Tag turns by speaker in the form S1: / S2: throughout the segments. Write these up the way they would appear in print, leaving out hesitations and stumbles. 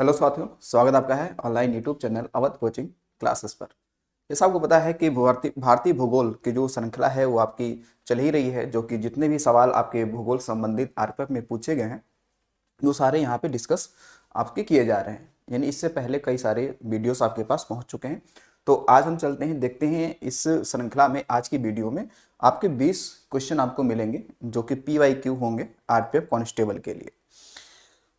S1: Hello साथियों, स्वागत आपका है online YouTube channel Awadh coaching classes पर। जैसा आपको पता है कि भारतीय भूगोल की जो श्रृंखला है वो आपकी चल ही रही है, जो कि जितने भी सवाल आपके भूगोल संबंधित आरपीएफ में पूछे गए हैं वो सारे यहाँ पे डिस्कस आपके किए जा रहे हैं। यानी इससे पहले कई सारे वीडियोस आपके पास पहुँच चुके हैं। तो आज हम चलते हैं, देखते हैं इस श्रृंखला में आज की वीडियो में आपके 20 क्वेश्चन आपको मिलेंगे जो कि PYQ होंगे आरपीएफ कांस्टेबल के लिए।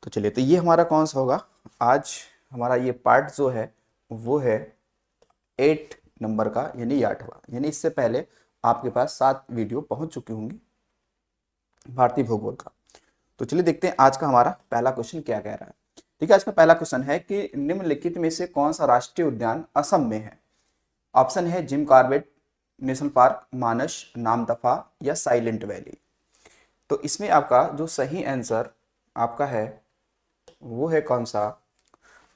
S1: तो चलिए, तो ये हमारा कौन सा होगा आज। हमारा ये पार्ट जो है वो है 8 नंबर का, यानी ये 8वां। यानी इससे पहले आपके पास 7 वीडियो पहुंच चुकी होंगी भारतीय भूगोल का। तो चलिए देखते हैं आज का हमारा पहला क्वेश्चन क्या कह रहा है। ठीक है, आज का पहला क्वेश्चन है कि निम्नलिखित में से कौन सा राष्ट्रीय उद्यान असम में है। ऑप्शन है जिम कॉर्बेट नेशनल पार्क, मानस, नामदफा या साइलेंट वैली। तो इसमें आपका जो सही आंसर आपका है वो है कौन सा,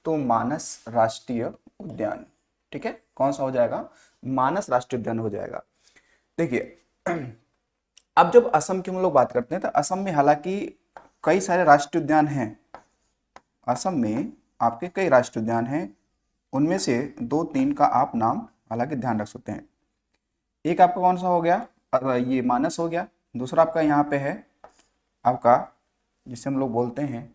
S1: तो मानस राष्ट्रीय उद्यान। ठीक है, कौन सा हो जाएगा, मानस राष्ट्रीय उद्यान हो जाएगा। देखिए, अब जब असम की हम लोग बात करते हैं तो असम में हालांकि कई सारे राष्ट्रीय उद्यान हैं। असम में आपके कई राष्ट्रीय उद्यान हैं, उनमें से 2-3 का आप नाम हालांकि ध्यान रख सकते हैं। एक आपका कौन सा हो गया, ये मानस हो गया। दूसरा आपका यहाँ पे है आपका, जिसे हम लोग बोलते हैं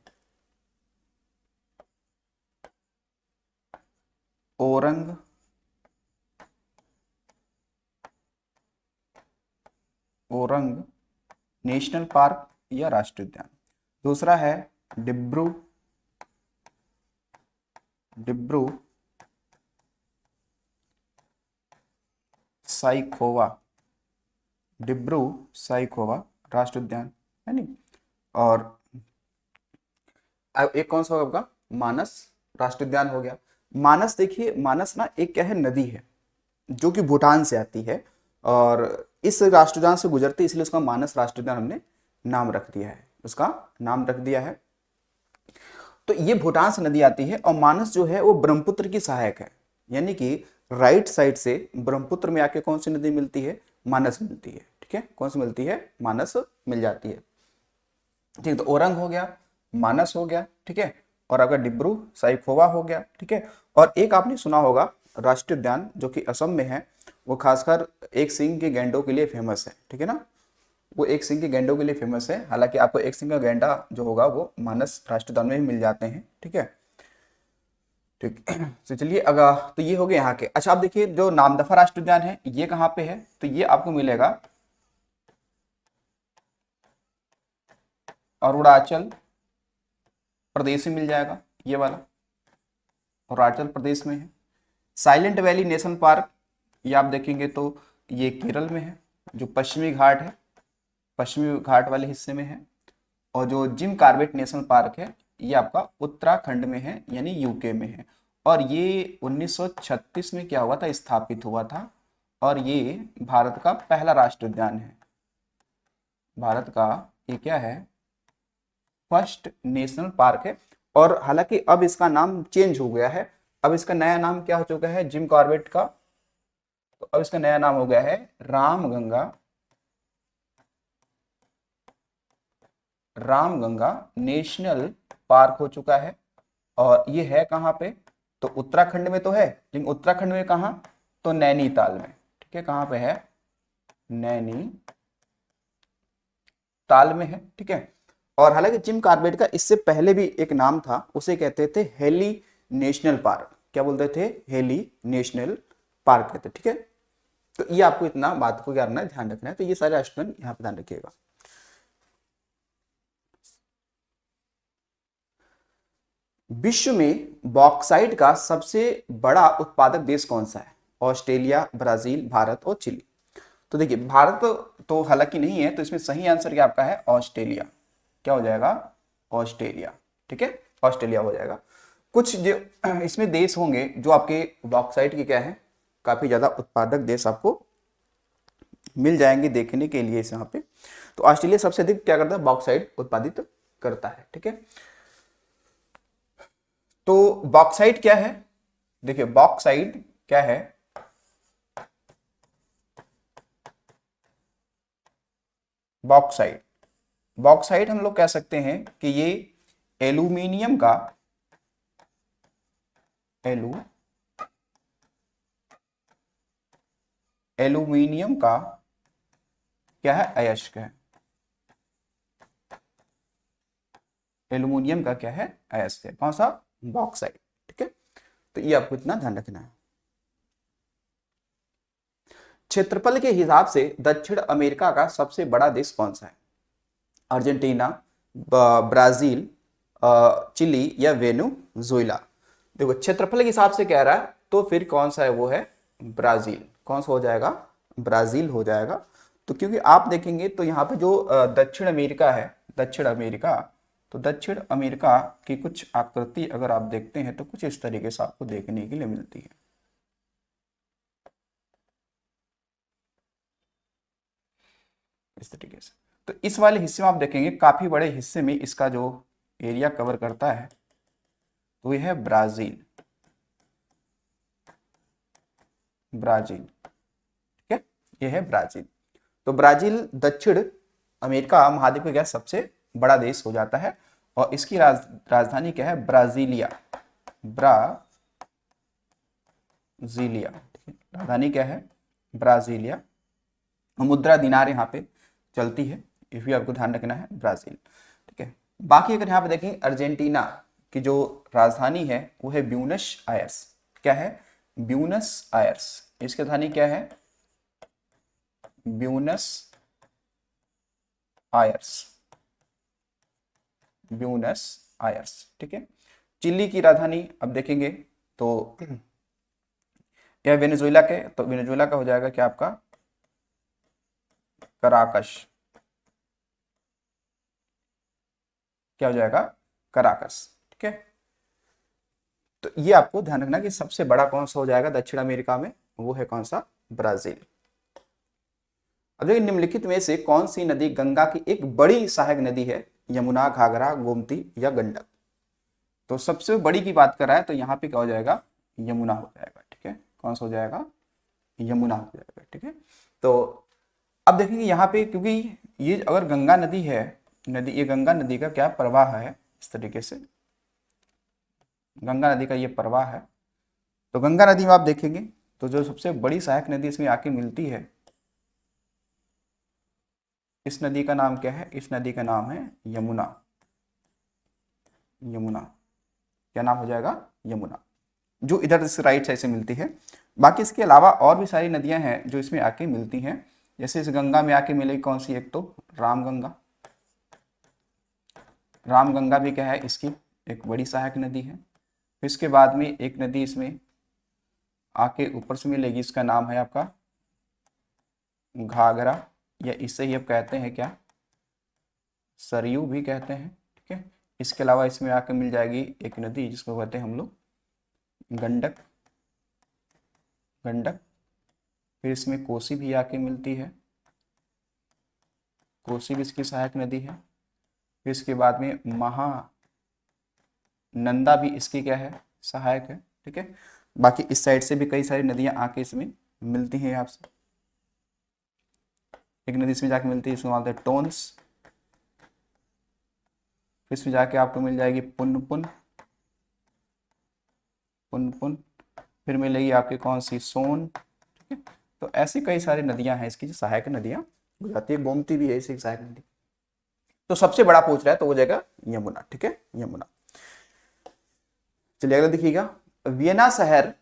S1: ओरंग ओरंग नेशनल पार्क या राष्ट्रीय उद्यान। दूसरा है डिब्रू डिब्रू साइखोवा डिब्रू साइखोवा राष्ट्रीय उद्यान है नहीं। और अब एक कौन सा होगा आपका, मानस राष्ट्रीय उद्यान हो गया। मानस, देखिए मानस ना एक क्या है, नदी है जो कि भूटान से आती है और इस राष्ट्रीय उद्यान से गुजरती है, इसलिए उसका मानस राष्ट्रीय उद्यान हमने नाम रख दिया है, उसका नाम रख दिया है। तो ये भूटान से नदी आती है और मानस जो है वो ब्रह्मपुत्र की सहायक है। यानी कि राइट साइड से ब्रह्मपुत्र में आके कौन सी नदी मिलती है, मानस मिलती है। ठीक है, कौन सी मिलती है, मानस मिल जाती है। ठीक है, तो ओरंग हो गया, मानस हो गया। ठीक है, और अगर डिब्रू साइखोवा हो गया। ठीक है, और एक आपने सुना होगा राष्ट्रीय उद्यान जो कि असम में है, वो खासकर एक सींग के गैंडों के लिए फेमस है। ठीक है ना, वो एक सिंह के गैंडों के लिए फेमस है। हालांकि आपको एक सिंह का गैंडा जो होगा वो मानस राष्ट्रीय उद्यान में भी मिल जाते हैं। ठीक है, ठीक। तो चलिए, अगर तो ये हो गए यहाँ के। अच्छा, आप देखिए जो नामदफा राष्ट्रीय उद्यान है ये कहाँ पे है, तो ये आपको मिलेगा अरुणाचल प्रदेश में मिल जाएगा, ये वाला अरुणाचल प्रदेश में है। साइलेंट वैली नेशनल पार्क, ये आप देखेंगे तो ये केरल में है, जो पश्चिमी घाट है, पश्चिमी घाट वाले हिस्से में है। और जो जिम कॉर्बेट नेशनल पार्क है ये आपका उत्तराखंड में है, यानी यूके में है। और ये 1936 में क्या हुआ था, स्थापित हुआ था। और ये भारत का पहला राष्ट्रीय उद्यान है। भारत का ये क्या है, फर्स्ट नेशनल पार्क है। और हालांकि अब इसका नाम चेंज हो गया है। अब इसका नया नाम क्या हो चुका है, जिम कॉर्बेट का, तो अब इसका नया नाम हो गया है रामगंगा नेशनल पार्क हो चुका है। और ये है कहाँ पे, तो उत्तराखंड में तो है, लेकिन उत्तराखंड में कहाँ, तो नैनीताल में। ठीक है, कहाँ पे है, नैनीताल में है। ठीक है, और हालांकि जिम कॉर्बेट का इससे पहले भी एक नाम था, उसे कहते थे हेली नेशनल पार्क। क्या बोलते थे, हेली नेशनल पार्क कहते। ठीक है, तो ये आपको इतना बात को क्या करना है, ध्यान रखना है। तो ये सारे स्टूडेंट यहाँ पे ध्यान रखिएगा। विश्व में बॉक्साइट का सबसे बड़ा उत्पादक देश कौन सा है, ऑस्ट्रेलिया, ब्राजील, भारत और चिली। तो देखिए, भारत तो हालांकि नहीं है, तो इसमें सही आंसर क्या आपका है, ऑस्ट्रेलिया। क्या हो जाएगा, ऑस्ट्रेलिया। ठीक है, ऑस्ट्रेलिया हो जाएगा। कुछ जो इसमें देश होंगे जो आपके बॉक्साइट के क्या है, काफी ज्यादा उत्पादक देश आपको मिल जाएंगे देखने के लिए इस यहाँ पे। तो ऑस्ट्रेलिया सबसे अधिक क्या करता है, बॉक्साइट उत्पादित करता है। ठीक है, तो बॉक्साइट क्या है, देखिए बॉक्साइट क्या है, बॉक्साइट बॉक्साइट हम लोग कह सकते हैं कि ये एल्यूमिनियम का एल्यूमिनियम का क्या है, अयस्क है। एल्यूमिनियम का क्या है, अयस्क है। कौन सा, बॉक्साइट। ठीक है, तो ये आपको इतना ध्यान रखना है। क्षेत्रफल के हिसाब से दक्षिण अमेरिका का सबसे बड़ा देश कौन सा है? अर्जेंटीना, ब्राजील, चिली या वेनेजुएला। देखो क्षेत्रफल के हिसाब से कह रहा है तो फिर कौन सा है, वो है ब्राजील। कौन सा हो जाएगा, ब्राजील हो जाएगा। तो क्योंकि आप देखेंगे तो यहाँ पे जो दक्षिण अमेरिका है, दक्षिण अमेरिका, तो दक्षिण अमेरिका की कुछ आकृति अगर आप देखते हैं तो कुछ इस तरीके से आपको देखने के लिए मिलती है। इस तरीके से तो इस वाले हिस्से में आप देखेंगे काफी बड़े हिस्से में इसका जो एरिया कवर करता है तो यह है ब्राजील। ब्राजील, ठीक है, यह है ब्राजील। तो ब्राजील दक्षिण अमेरिका महाद्वीप का क्या सबसे बड़ा देश हो जाता है और इसकी राजधानी क्या है, ब्राजीलिया। ब्राजीलिया, राजधानी क्या है, ब्राजीलिया। मुद्रा दिनार यहाँ पे चलती है, ये भी आपको ध्यान रखना है, ब्राजील। ठीक है, बाकी अगर यहाँ पे देखें अर्जेंटीना की जो राजधानी है वो है ब्यूनस आयर्स। क्या है, ब्यूनस आयर्स। इसकी राजधानी क्या है, ब्यूनस आयर्स। ब्यूनस आयर्स, ठीक है। चिली की राजधानी अब देखेंगे तो यह वेनेजुएला के, तो वेनेजुएला का हो जाएगा क्या आपका, कराकश। क्या हो जाएगा, कराकस। ठीक है, तो ये आपको ध्यान रखना कि सबसे बड़ा कौन सा हो जाएगा दक्षिण अमेरिका में, वो है कौन सा, ब्राजील। अब देखिए निम्नलिखित में से कौन सी नदी गंगा की एक बड़ी सहायक नदी है, यमुना, घाघरा, गोमती या गंडक। तो सबसे बड़ी की बात कर रहा है तो यहाँ पे क्या हो जाएगा, यमुना हो जाएगा। ठीक है, कौन सा हो जाएगा, यमुना हो जाएगा। ठीक है, तो अब देखेंगे यहाँ पे क्योंकि ये अगर गंगा नदी है, नदी, ये गंगा नदी का क्या प्रवाह है, इस तरीके से गंगा नदी का ये प्रवाह है। तो गंगा नदी में आप देखेंगे तो जो सबसे बड़ी सहायक नदी इसमें आके मिलती है, इस नदी का नाम क्या है, इस नदी का नाम है यमुना। यमुना, क्या नाम हो जाएगा, यमुना, जो इधर से राइट साइड से मिलती है। बाकी इसके अलावा और भी सारी नदियां हैं जो इसमें आके मिलती हैं। जैसे इस गंगा में आके मिलेगी कौन सी, एक तो रामगंगा। रामगंगा भी क्या है, इसकी एक बड़ी सहायक नदी है। फिर इसके बाद में एक नदी इसमें आके ऊपर से मिलेगी, इसका नाम है आपका घाघरा, या इसे ही अब कहते हैं क्या, सरयू भी कहते हैं। ठीक है, इसके अलावा इसमें आके मिल जाएगी एक नदी जिसको कहते हैं हम लोग गंडक। गंडक, फिर इसमें कोसी भी आके मिलती है, कोसी भी इसकी सहायक नदी है। फिर इसके बाद में महानंदा भी इसकी क्या है, सहायक है। ठीक है, बाकी इस साइड से भी कई सारी नदियां आके इसमें मिलती हैं आपसे। एक नदी इसमें जाके मिलती है, इसको बोलते हैं टोन्स। फिर इसमें जाके आपको मिल जाएगी पुनपुन। पुनपुन, फिर मिलेगी आपकी कौन सी, सोन। ठीक है, तो ऐसी कई सारी नदियां हैं इसकी जो सहायक नदियां हो जाती है। गोमती भी है ऐसी सहायक नदी। तो सबसे बड़ा पूछ रहा है तो हो जाएगा यमुना। ठीक है, यमुना। चलिए अगला देखिएगा, वियना शहर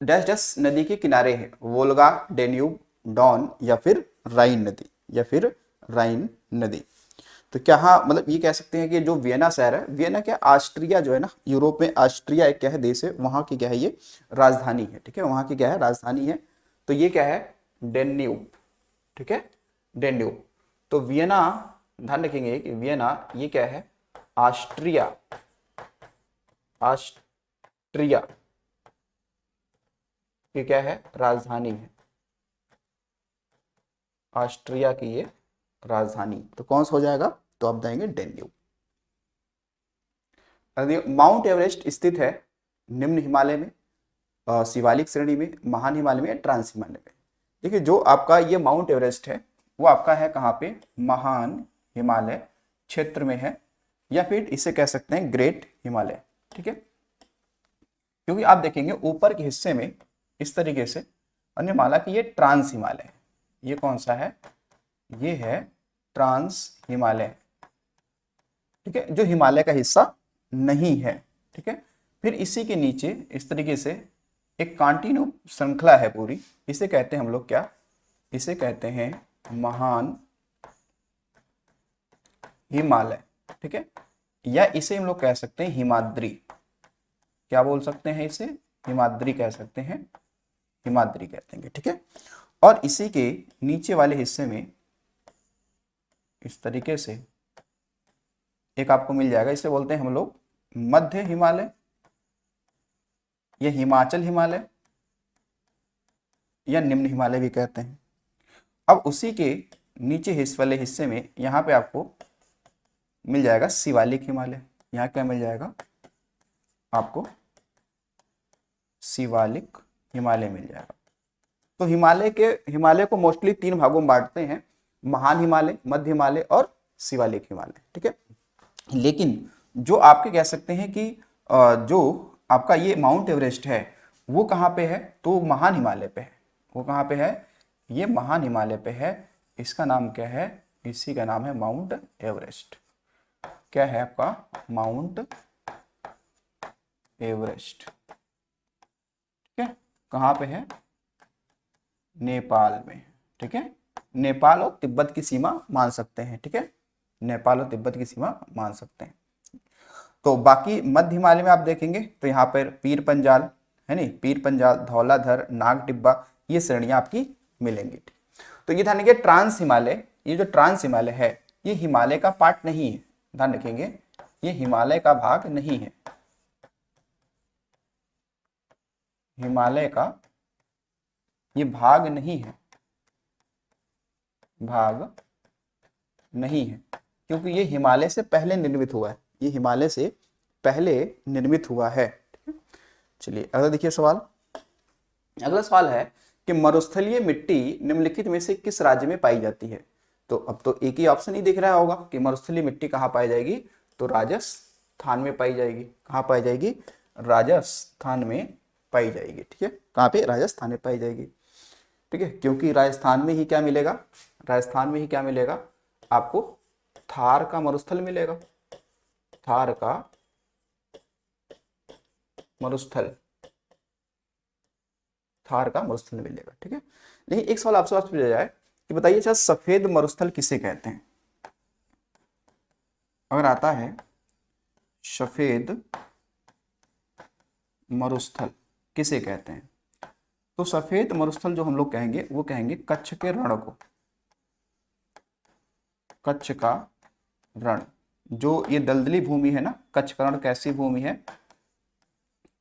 S1: डैश डैश नदी के किनारे है, वोल्गा, डेन्यूब, डॉन या फिर राइन नदी, या फिर राइन नदी। तो क्या, हाँ मतलब ये कह सकते हैं कि जो वियना शहर है, वियना क्या, ऑस्ट्रिया जो है ना, यूरोप में ऑस्ट्रिया एक क्या है, देश है, वहां की क्या है, ये राजधानी है। ठीक है, वहां की क्या है, राजधानी है। तो ये क्या है, डेन्यूब। ठीक है, डेन्यूब। तो वियना, ध्यान रखेंगे कि वियना ये क्या है, ऑस्ट्रिया। ऑस्ट्रिया की क्या है, राजधानी है। ऑस्ट्रिया की ये राजधानी, तो कौन सा हो जाएगा, तो आप देंगे डेन्यूब। माउंट एवरेस्ट स्थित है निम्न हिमालय में, शिवालिक श्रेणी में, महान हिमालय में या ट्रांस हिमालय में। देखिए जो आपका ये माउंट एवरेस्ट है वो आपका है कहाँ पे, महान हिमालय क्षेत्र में है, या फिर इसे कह सकते हैं ग्रेट हिमालय। ठीक है, क्योंकि आप देखेंगे ऊपर के हिस्से में इस तरीके से अन्य माला कि ये ट्रांस हिमालय है। ये कौन सा है? ये है ट्रांस हिमालय, ठीक है, जो हिमालय का हिस्सा नहीं है, ठीक है। फिर इसी के नीचे इस तरीके से एक कंटिन्यू श्रृंखला है पूरी, इसे कहते हैं हम लोग क्या? इसे कहते हैं महान हिमालय, ठीक है, या इसे हम लोग कह सकते हैं हिमाद्री। क्या बोल सकते हैं इसे? हिमाद्री कह सकते हैं, हिमाद्री कहते हैं, ठीक है। और इसी के नीचे वाले हिस्से में इस तरीके से एक आपको मिल जाएगा, इसे बोलते हैं हम लोग मध्य हिमालय, या हिमाचल हिमालय, या निम्न हिमालय भी कहते हैं। अब उसी के नीचे वाले हिस्से में यहाँ पे आपको मिल जाएगा शिवालिक हिमालय। यहाँ क्या मिल जाएगा आपको? शिवालिक हिमालय मिल जाएगा। तो हिमालय को मोस्टली 3 भागों में बांटते हैं, महान हिमालय, मध्य हिमालय और शिवालिक हिमालय, ठीक है। लेकिन जो आपके कह सकते हैं कि जो आपका ये माउंट एवरेस्ट है वो कहाँ पे है? तो महान हिमालय पे है। वो कहाँ पे है? ये महान हिमालय पे है। इसका नाम क्या है? इसी का नाम है माउंट एवरेस्ट। क्या है आपका? माउंट एवरेस्ट, ठीक है। कहाँ पे है? नेपाल में, ठीक है। नेपाल और तिब्बत की सीमा मान सकते हैं, ठीक है, नेपाल और तिब्बत की सीमा मान सकते हैं। तो बाकी मध्य हिमालय में आप देखेंगे तो यहाँ पर पीर पंजाल है नहीं, पीर पंजाल, धौलाधर, नाग टिब्बा, ये श्रेणियां आपकी मिलेंगी। तो ये ध्यान रखिए, ट्रांस हिमालय, ये जो ट्रांस हिमालय है ये हिमालय का पार्ट नहीं है, ध्यान रखेंगे, ये हिमालय का भाग नहीं है, हिमालय का ये भाग नहीं है, भाग नहीं है, क्योंकि ये हिमालय से पहले निर्मित हुआ है, ये हिमालय से पहले निर्मित हुआ है। चलिए अगला देखिए सवाल। अगला सवाल है कि मरुस्थलीय मिट्टी निम्नलिखित में से किस राज्य में पाई जाती है? तो अब तो एक ही ऑप्शन ही दिख रहा होगा कि मरुस्थलीय मिट्टी कहाँ पाई जाएगी? तो राजस्थान में पाई जाएगी। कहाँ पाई जाएगी? राजस्थान में पाई जाएगी, ठीक है। कहाँ पे? राजस्थान में पाई जाएगी, ठीक है, क्योंकि राजस्थान में ही क्या मिलेगा? राजस्थान में ही क्या मिलेगा आपको? थार का मरुस्थल मिलेगा, थार का मरुस्थल, थार का मरुस्थल मिलेगा, ठीक है। लेकिन एक सवाल आपसे पूछा जाए कि बताइए अच्छा सफेद मरुस्थल किसे कहते हैं? अगर आता है सफेद मरुस्थल किसे कहते हैं, तो सफेद मरुस्थल जो हम लोग कहेंगे वो कहेंगे कच्छ के रण को, कच्छ का रण। जो ये दलदली भूमि है ना, कच्छ का रण कैसी भूमि है?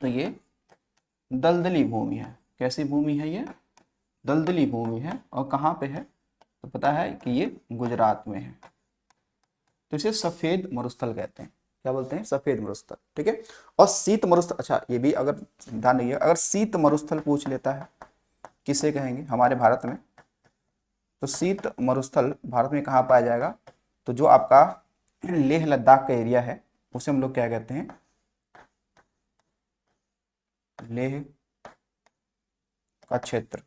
S1: तो ये दलदली भूमि है। कैसी भूमि है? ये दलदली भूमि है। और कहाँ पे है? तो पता है कि ये गुजरात में है। तो इसे सफेद मरुस्थल कहते हैं। क्या बोलते हैं? सफेद मरुस्थल, ठीक है। और शीत मरुस्थल, अच्छा ये भी अगर ध्यान रखिए, अगर शीत मरुस्थल पूछ लेता है किसे कहेंगे हमारे भारत में? तो शीत मरुस्थल भारत में कहाँ पाया जाएगा? तो जो आपका लेह लद्दाख का एरिया है उसे हम लोग क्या कहते हैं? लेह का क्षेत्र,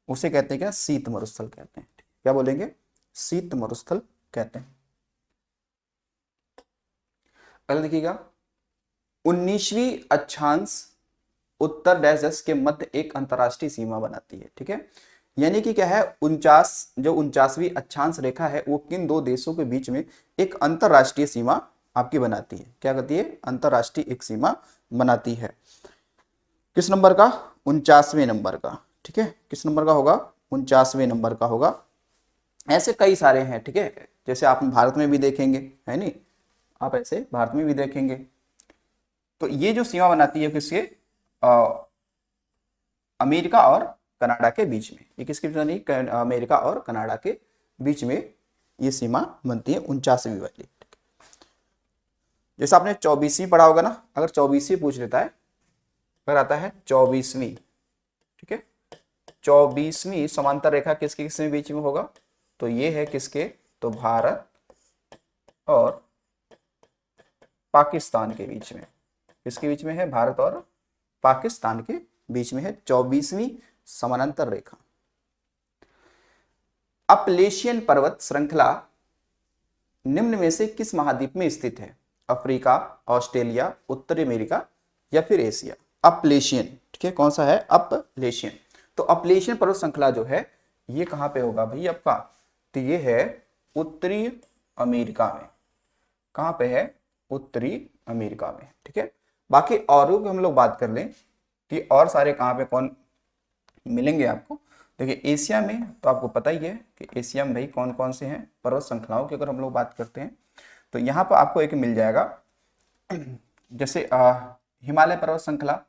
S1: उसे कहते हैं क्या? शीत मरुस्थल कहते हैं। क्या बोलेंगे? शीत मरुस्थल कहते हैं। अगला देखिएगा, 19वीं अक्षांश उत्तर डैश के मध्य एक अंतरराष्ट्रीय सीमा बनाती है, ठीक है। यानी कि क्या है? 49वीं अक्षांश रेखा है वो किन दो देशों के बीच में एक अंतरराष्ट्रीय सीमा आपकी बनाती है? क्या कहती है? अंतरराष्ट्रीय एक सीमा बनाती है। किस नंबर का? 49वें नंबर का, ठीक है। किस नंबर का होगा? 49वें नंबर का होगा। ऐसे कई सारे हैं, ठीक है, जैसे आप भारत में भी देखेंगे, है नहीं, आप ऐसे भारत में भी देखेंगे। तो ये जो सीमा बनाती है किसके? अमेरिका और कनाडा के बीच में। ये किसके बीच बनी? अमेरिका और कनाडा के बीच में ये सीमा बनती है 49वीं वाली। जैसे आपने 24वीं पढ़ा होगा ना, अगर 24वीं पूछ लेता है, अगर आता है 24वीं, ठीक है, 24वीं समांतर रेखा किसके किसके बीच में होगा? तो ये है किसके? तो भारत और पाकिस्तान के बीच में, इसके बीच में है, भारत और पाकिस्तान के बीच में है 24वीं समानांतर रेखा। अपलेशियन पर्वत श्रृंखला निम्न में से किस महाद्वीप में स्थित है? अफ्रीका, ऑस्ट्रेलिया, उत्तरी अमेरिका या फिर एशिया? अपलेशियन, ठीक है, कौन सा है? अपलेशियन। तो अपलेशियन पर्वत श्रृंखला जो है ये कहां पे होगा भाई आपका? तो ये है उत्तरी अमेरिका में। कहां पे है? उत्तरी अमेरिका में, ठीक है। बाकी औरों की हम लोग बात कर लें कि और सारे कहां पे कौन मिलेंगे आपको। देखिए एशिया में तो आपको पता ही है कि एशिया में भाई कौन कौन से हैं पर्वत श्रृंखलाओं की अगर हम लोग बात करते हैं तो यहाँ पर आपको एक मिल जाएगा, जैसे हिमालय पर्वत श्रृंखला,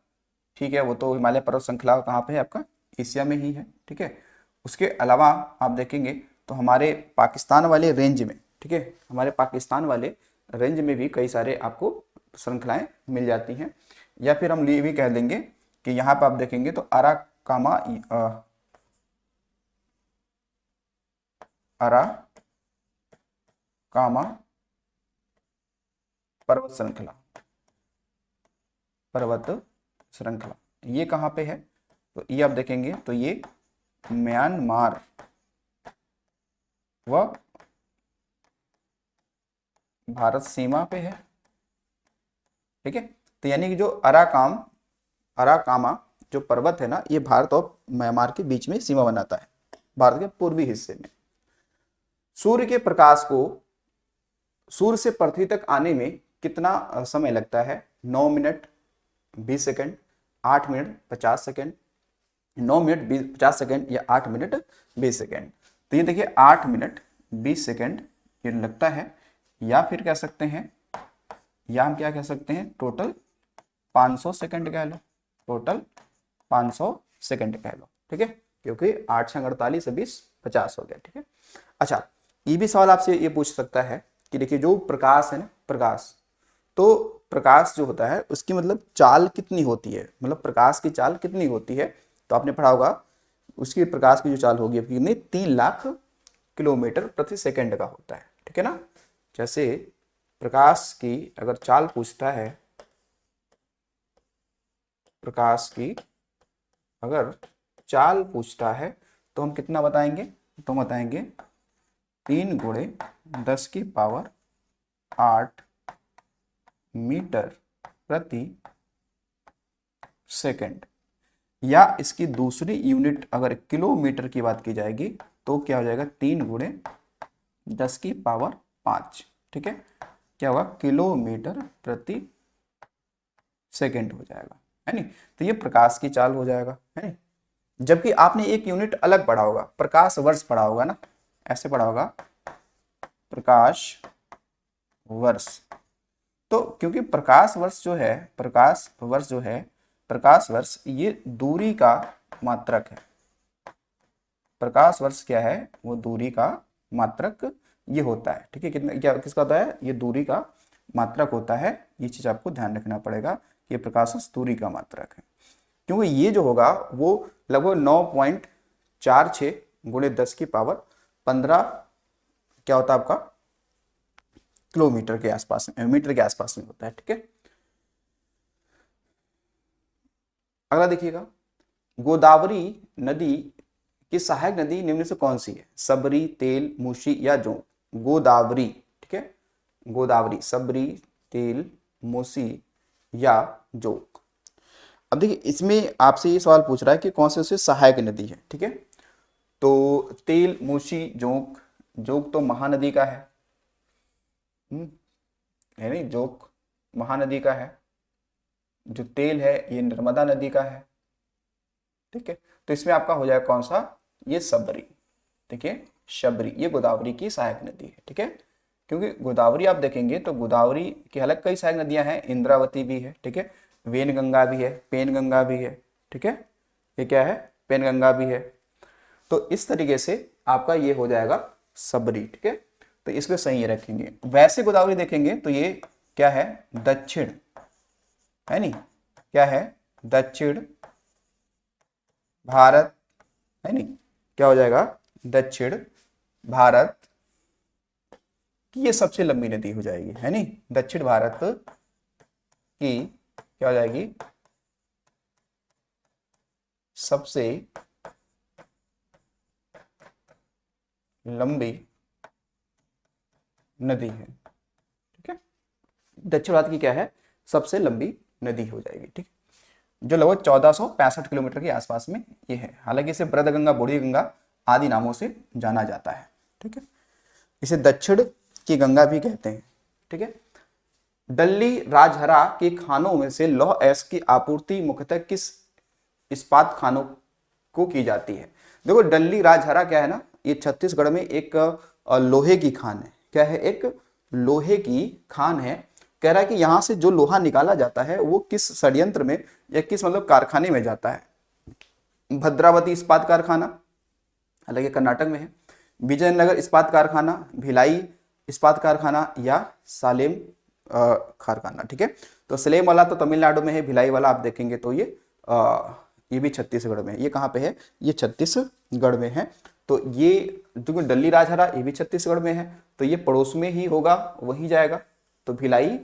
S1: ठीक है, वो तो हिमालय पर्वत श्रृंखला कहाँ पे है आपका? एशिया में ही है, ठीक है। उसके अलावा आप देखेंगे तो हमारे पाकिस्तान वाले रेंज में, ठीक है, हमारे पाकिस्तान वाले रेंज में भी कई सारे आपको श्रृंखलाएं मिल जाती हैं। या फिर हम ये भी कह देंगे कि यहाँ पर आप देखेंगे तो अराकामा पर्वत श्रृंखला, पर्वत श्रृंखला ये कहाँ पे है? तो ये आप देखेंगे तो ये म्यांमार व भारत सीमा पे है, ठीक है। तो यानी कि जो अराकामा जो पर्वत है ना, ये भारत और म्यांमार के बीच में सीमा बनाता है, भारत के पूर्वी हिस्से में। सूर्य के प्रकाश को सूर्य से पृथ्वी तक आने में कितना समय लगता है? 9 minute 20 second, 8 minute 50 second, 9 minute 50 second या 8 मिनट 20 सेकंड। तो ये देखिए 8 मिनट 20 सेकंड ये लगता है, या फिर कह सकते हैं, या हम क्या कह सकते हैं, टोटल 500 सेकंड कह लो, टोटल 500 सेकंड कह लो, ठीक है, क्योंकि 8 6 48 20 50 हो गया, ठीक है। अच्छा, ये भी सवाल आपसे ये पूछ सकता है कि देखिए जो प्रकाश है ना, प्रकाश, तो प्रकाश जो होता है उसकी मतलब चाल कितनी होती है, मतलब प्रकाश की चाल कितनी होती है? तो आपने पढ़ा होगा उसकी प्रकाश की जो चाल होगी कितनी? 3 लाख किलोमीटर प्रति सेकंड का होता है, ठीक है ना। जैसे प्रकाश की अगर चाल पूछता है, प्रकाश की अगर चाल पूछता है तो हम कितना बताएंगे? तो हम बताएंगे 3 गुणे 10 की पावर 8 मीटर प्रति सेकंड, या इसकी दूसरी यूनिट अगर किलोमीटर की बात की जाएगी तो क्या हो जाएगा? 3 गुणे 10 की पावर 5, ठीक है, क्या होगा? किलोमीटर प्रति सेकंड हो जाएगा, है नहीं। तो ये प्रकाश की चाल हो जाएगा, है नहीं। जबकि आपने एक यूनिट अलग पढ़ा होगा, प्रकाश वर्ष पढ़ा होगा ना, ऐसे पढ़ा होगा प्रकाश वर्ष। तो क्योंकि प्रकाश वर्ष जो है, प्रकाश वर्ष जो है, प्रकाश वर्ष ये दूरी का मात्रक है। प्रकाश वर्ष क्या है? वो दूरी का मात्रक ये होता है, ठीक है। कितना क्या किसका होता है? ये दूरी का मात्रक होता है। ये चीज आपको ध्यान रखना पड़ेगा कि प्रकाश वर्ष दूरी का मात्रक है, क्योंकि ये जो होगा वो लगभग 9.46 गुणे 10 की पावर 15 क्या होता है आपका? किलोमीटर के आसपास में, मीटर के आसपास में होता है, ठीक है। अगला देखिएगा, गोदावरी नदी की सहायक नदी निम्न से कौन सी है? सबरी, तेल, मूसी या जोंक? गोदावरी, ठीक है, गोदावरी, सबरी, तेल, मूसी या जोंक। अब देखिए इसमें आपसे ये सवाल पूछ रहा है कि कौन से उससे सहायक नदी है, ठीक है। तो तेल, मूसी, जोंक, जोंक तो महानदी का है नहीं, जोंक महानदी का है। जो तेल है ये नर्मदा नदी का है, ठीक है। तो इसमें आपका हो जाएगा कौन सा? ये सबरी, ठीक है, शबरी, ये गोदावरी की सहायक नदी है, ठीक है। क्योंकि गोदावरी आप देखेंगे तो गोदावरी की अलग कई सहायक नदियां हैं, इंद्रावती भी है, ठीक है, वेनगंगा भी है, पेनगंगा भी है, ठीक है, ये क्या है? पेनगंगा भी है। तो इस तरीके से आपका ये हो जाएगा सबरी, ठीक है। तो इसको सही रखेंगे। वैसे गोदावरी देखेंगे तो ये क्या है? दक्षिण, है नहीं, क्या है? दक्षिण भारत, है नहीं, क्या हो जाएगा? दक्षिण भारत की ये सबसे लंबी नदी हो जाएगी, है नहीं, दक्षिण भारत की क्या हो जाएगी, सबसे लंबी नदी है। ठीक है, दक्षिण भारत की क्या है, सबसे लंबी नदी हो जाएगी। ठीक, जो लगभग 1465 किलोमीटर के आसपास में ये है। हालांकि इसे बृहदगंगा, बूढ़ी गंगा आदि नामों से जाना जाता है। ठीक है, इसे दक्षिण की गंगा भी कहते हैं। ठीक है, डल्ली राजहरा के खानों में से लौह अयस्क की आपूर्ति मुख्यतः किस इस्पात खानों को की जाती है। देखो डल्ली राजहरा क्या है ना, ये छत्तीसगढ़ में एक लोहे की खान है। क्या है, एक लोहे की खान है। कह रहा है कि यहां से जो लोहा निकाला जाता है वो किस षड्यंत्र में या किस मतलब कारखाने में जाता है। भद्रावती इस्पात कारखाना, हालांकि कर्नाटक में है, विजयनगर इस्पात कारखाना, भिलाई इस्पात कारखाना या सालेम कारखाना। ठीक है, तो सलेम वाला तो तमिलनाडु में है, भिलाई वाला आप देखेंगे तो ये भी छत्तीसगढ़ में है। ये कहाँ पे है, ये छत्तीसगढ़ में है। तो ये जो डल्ली राजहरा ये भी छत्तीसगढ़ में है, तो ये पड़ोस में ही होगा, वही जाएगा। तो भिलाई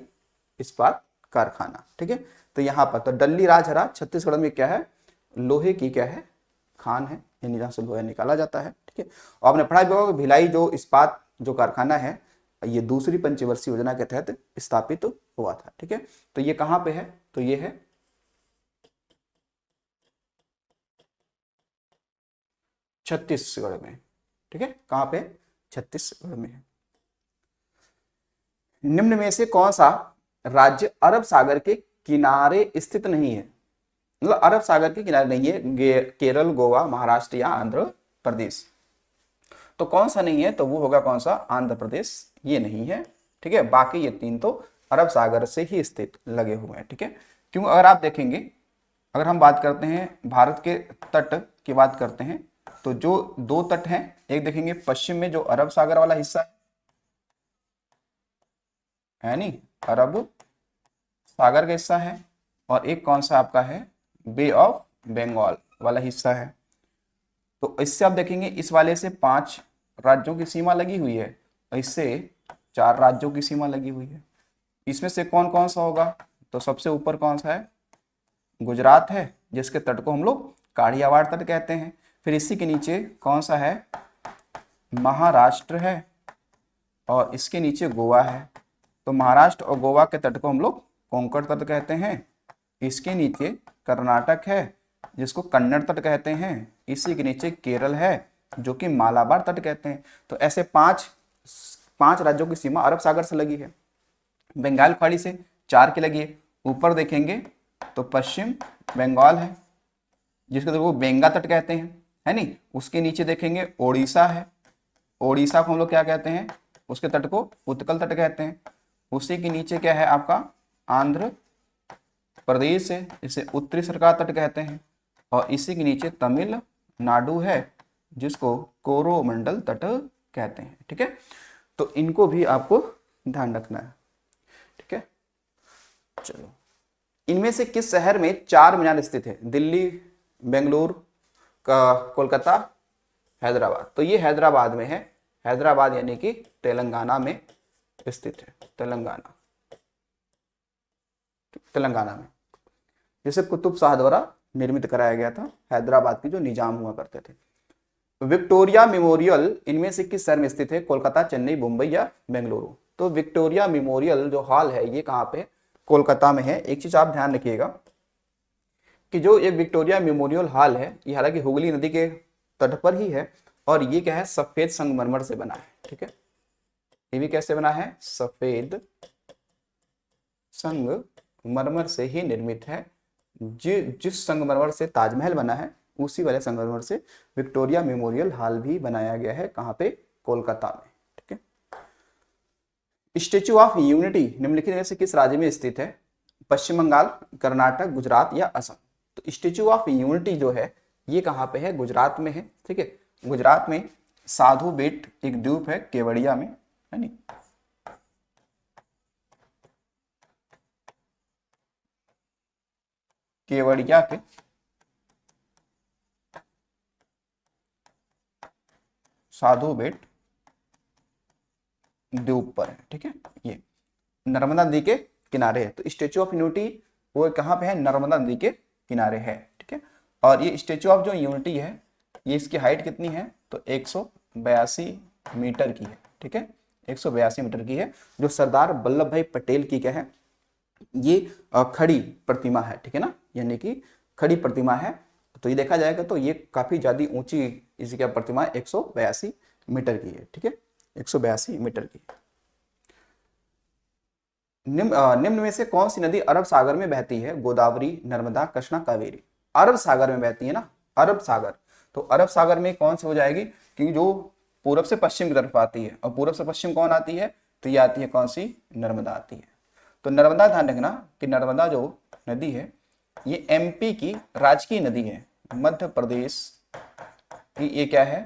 S1: इस्पात कारखाना। ठीक है, तो यहाँ पर तो डल्ली राजहरा छत्तीसगढ़ में क्या है, लोहे की क्या है, खान है, यानी जहाँ से लोहा निकाला जाता है। ठीक है, और आपने पढ़ा भी होगा भिलाई जो इस्पात जो कारखाना है ये दूसरी पंचवर्षीय योजना के तहत स्थापित हुआ था। ठीक है, तो ये कहाँ पे है, तो ये है छत्तीसगढ़ में। ठीक है, कहाँ पे, छत्तीसगढ़ में है। निम्न में से कौन सा राज्य अरब सागर के किनारे स्थित नहीं है, मतलब अरब सागर के किनारे नहीं है, केरल, गोवा, महाराष्ट्र या आंध्र प्रदेश। तो कौन सा नहीं है, तो वो होगा कौन सा, आंध्र प्रदेश, ये नहीं है। ठीक है, बाकी ये तीन तो अरब सागर से ही स्थित लगे हुए हैं। ठीक है, क्यों, अगर आप देखेंगे, अगर हम बात करते हैं भारत के तट की बात करते हैं, तो जो दो तट हैं, एक देखेंगे पश्चिम में जो अरब सागर वाला हिस्सा है नी, अरब सागर का हिस्सा है, और एक कौन सा आपका है, बे ऑफ बंगाल वाला हिस्सा है। तो इससे आप देखेंगे इस वाले से 5 राज्यों की सीमा लगी हुई है, और इससे 4 राज्यों की सीमा लगी हुई है। इसमें से कौन कौन सा होगा, तो सबसे ऊपर कौन सा है, गुजरात है, जिसके तट को हम लोग काठियावाड़ तट कहते हैं। फिर इसी के नीचे कौन सा है, महाराष्ट्र है, और इसके नीचे गोवा है। तो महाराष्ट्र और गोवा के तट को हम लोग कोंकण तट कहते हैं। इसके नीचे कर्नाटक है, जिसको कन्नड़ तट कहते हैं। इसी के नीचे केरल है, जो कि मालाबार तट कहते हैं। तो ऐसे पांच राज्यों की सीमा अरब सागर से लगी है। बंगाल खाड़ी से 4 की लगी है। ऊपर देखेंगे तो पश्चिम बंगाल है, जिसको तो वो बेंगा तट कहते हैं, है नी। उसके नीचे देखेंगे ओडिशा है, ओडिशा को हम लोग क्या कहते हैं, उसके तट को उत्कल तट कहते हैं। उसी के नीचे क्या है आपका, आंध्र प्रदेश है, इसे उत्तरी सरकार तट कहते हैं। और इसी के नीचे तमिलनाडु है, जिसको कोरोमंडल तट कहते हैं। ठीक है, तो इनको भी आपको ध्यान रखना है। ठीक है, चलो, इनमें से किस शहर में 4 मीनार स्थित है, दिल्ली, बेंगलुरु, कोलकाता, हैदराबाद। तो ये हैदराबाद में है, हैदराबाद यानी कि तेलंगाना में स्थित है, तेलंगाना में, जिसे कुतुब शाह द्वारा निर्मित कराया गया था। हैदराबाद के जो निजाम हुआ करते थे। विक्टोरिया मेमोरियल इनमें से किस शहर में स्थित है, कोलकाता, चेन्नई, मुंबई या बेंगलुरु। तो विक्टोरिया मेमोरियल जो हॉल है ये कहाँ पे, कोलकाता में है। एक चीज आप ध्यान रखिएगा कि जो एक विक्टोरिया मेमोरियल हॉल है, ये हालांकि हुगली नदी के तट पर ही है, और ये क्या है, सफेद संगमरमर से बना है। ठीक है, ये भी कैसे बना है, सफेद संगमरमर से ही निर्मित है। जिस संगमरमर से ताजमहल बना है, उसी वाले संगमरमर से विक्टोरिया मेमोरियल हॉल भी बनाया गया है। कहाँ पे, कोलकाता में। ठीक है, स्टेच्यू ऑफ यूनिटी निम्नलिखित में से किस राज्य में स्थित है, पश्चिम बंगाल, कर्नाटक, गुजरात या असम। तो स्टेच्यू ऑफ यूनिटी जो है ये कहाँ पे है, गुजरात में है। ठीक है, गुजरात में साधु बेट एक द्वीप है, केवड़िया में, है नी। केवड़िया के साधु बेट द्वीप पर है। ठीक है, ये नर्मदा नदी के किनारे है। तो स्टेच्यू ऑफ यूनिटी वो कहाँ पे है, नर्मदा नदी के किनारे है। ठीक है, और ये स्टेचू ऑफ जो यूनिटी है, ये इसकी हाइट कितनी है, तो 182 मीटर की है। ठीक है, 182 मीटर की है, जो सरदार वल्लभ भाई पटेल की क्या है, ये खड़ी प्रतिमा है। ठीक है ना, यानी कि खड़ी प्रतिमा है। तो ये देखा जाएगा तो ये काफी ज्यादा ऊंची इसकी क्या प्रतिमा है, 182 मीटर की है। ठीक है, 182 मीटर की। निम्न में से कौन सी नदी अरब सागर में बहती है, गोदावरी, नर्मदा, कृष्णा, कावेरी। अरब सागर में बहती है ना, अरब सागर। तो अरब सागर में कौन सी हो जाएगी, क्योंकि जो पूरब से पश्चिम की तरफ आती है, और पूरब से पश्चिम कौन आती है, तो ये आती है कौन सी, नर्मदा आती है। तो नर्मदा, ध्यान रखना कि नर्मदा जो नदी है ये एमपी की राजकीय नदी है। मध्य प्रदेश की ये क्या है,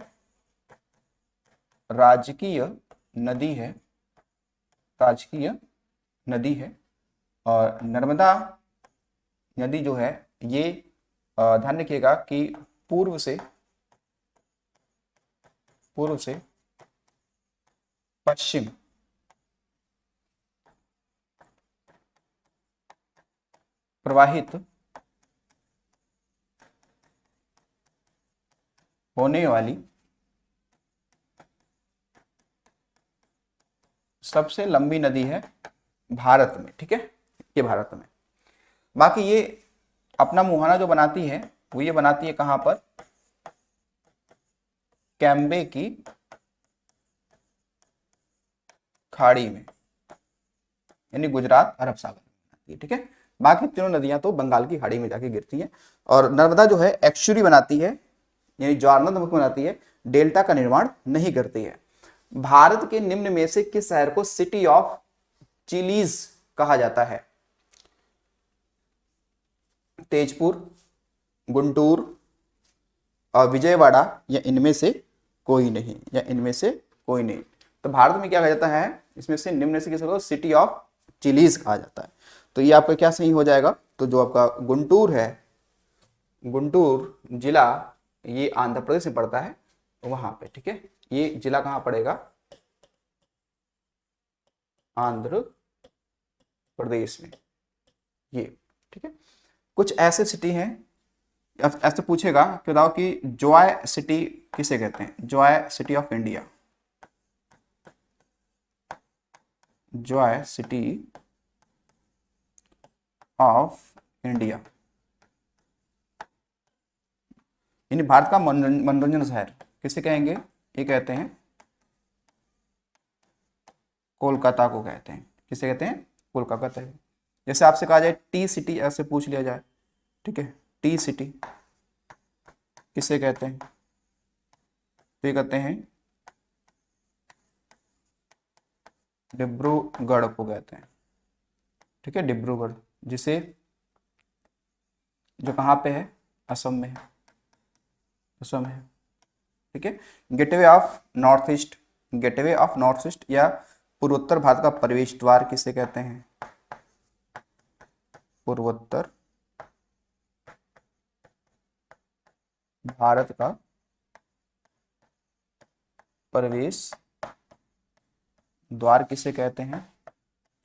S1: राजकीय नदी है, राजकीय नदी है। और नर्मदा नदी जो है ये ध्यान रखिएगा कि पूर्व से पश्चिम प्रवाहित होने वाली सबसे लंबी नदी है भारत में। ठीक है, ये भारत में। बाकी ये अपना मुहाना जो बनाती है वो ये बनाती है कहां पर, कैम्बे की खाड़ी में, यानी गुजरात अरब सागर में बनाती है। ठीक है, बाकी तीनों नदियां तो बंगाल की खाड़ी में जाके गिरती हैं। और नर्मदा जो है एक्चुअली बनाती है, यानी ज्वारनद बनाती है, डेल्टा का निर्माण नहीं करती है। भारत के निम्न में से किस शहर को सिटी ऑफ चिलीज कहा जाता है, तेजपुर, गुंटूर और विजयवाड़ा, या इनमें से कोई नहीं, या इनमें से कोई नहीं। तो भारत में क्या कहा जाता है, इसमें से निम्न से किसको सिटी ऑफ चिलीज कहा जाता है। तो ये आपका क्या सही हो जाएगा, तो जो आपका गुंटूर है, गुंटूर जिला ये आंध्र प्रदेश में पड़ता है वहां पे। ठीक है, ये जिला कहां पड़ेगा, आंध्र प्रदेश में ये। ठीक है, कुछ ऐसे सिटी हैं, ऐसे पूछेगा कि बताओ कि जॉय सिटी किसे कहते हैं, Joy city of India, Joy city of India, यानी भारत का मनोरंजन शहर किसे कहेंगे, ये कहते हैं कोलकाता को कहते हैं। किसे कहते हैं, कोलकाता कहते हैं। जैसे आपसे कहा जाए टी सिटी, ऐसे पूछ लिया जाए, ठीक है, टी सिटी किसे कहते हैं, तो ये कहते हैं डिब्रूगढ़ को कहते हैं। ठीक है, डिब्रूगढ़, जिसे जो कहाँ पे है, असम में है, असम है। ठीक है, gateway of north east, gateway of north east या पूर्वोत्तर भारत का प्रवेश द्वार किसे कहते हैं, पूर्वोत्तर भारत का प्रवेश द्वार किसे कहते हैं,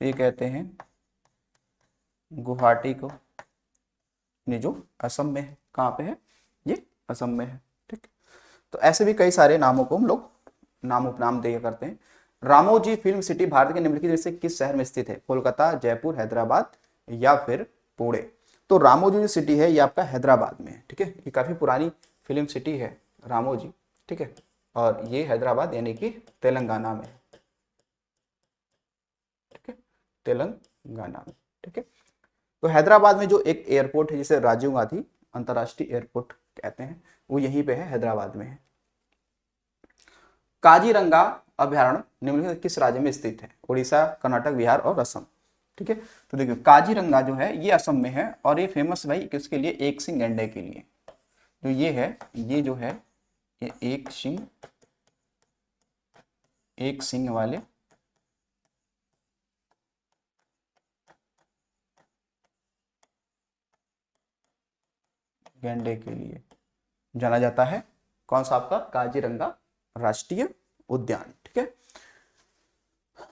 S1: ये कहते हैं गुवाहाटी को, ये जो असम में है, कहाँ पे है, ये असम में है। ठीक, तो ऐसे भी कई सारे नामों को हम लोग नाम उपनाम दिया करते हैं। रामोजी फिल्म सिटी भारत के निम्नलिखित में से किस शहर में स्थित है, कोलकाता, जयपुर, हैदराबाद या फिर पुणे। तो रामोजी जो सिटी है ये आपका हैदराबाद में है। ठीक है, ये काफी पुरानी फिल्म सिटी है रामोजी। ठीक है, और ये हैदराबाद यानी कि तेलंगाना में, ठीक है, तेलंगाना में। ठीक है, तो हैदराबाद में जो एक एयरपोर्ट है जिसे राजीव गांधी अंतर्राष्ट्रीय एयरपोर्ट कहते हैं, वो यहीं पे है, हैदराबाद में है। काजीरंगा अभयारण्य निम्नलिखित किस राज्य में स्थित है, उड़ीसा, कर्नाटक, बिहार और असम। ठीक है, तो देखिए काजीरंगा जो है ये असम में है, और ये फेमस भाई किसके लिए, एक सिंह गैंडे के लिए। जो ये है, ये जो है ये एक सिंह वाले गैंडे के लिए जाना जाता है। कौन सा आपका, काजीरंगा राष्ट्रीय उद्यान। ठीक है,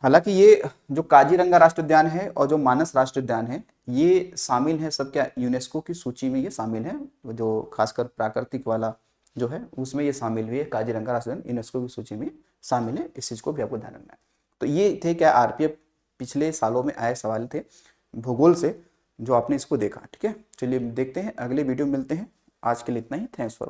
S1: हालांकि ये जो काजीरंगा राष्ट्रीय उद्यान है और जो मानस राष्ट्रीय उद्यान है, ये शामिल है सब क्या, यूनेस्को की सूची में ये शामिल है। जो खासकर प्राकृतिक वाला जो है उसमें ये शामिल हुई है, काजीरंगा राष्ट्रीय उद्यान यूनेस्को की सूची में शामिल है। इस चीज को भी आपको ध्यान रखना है। तो ये थे क्या आरपीएफ पिछले सालों में आए सवाल थे भूगोल से, जो आपने इसको देखा। ठीक है, चलिए देखते हैं, अगले वीडियो में मिलते हैं। आज के लिए इतना ही। Thanks for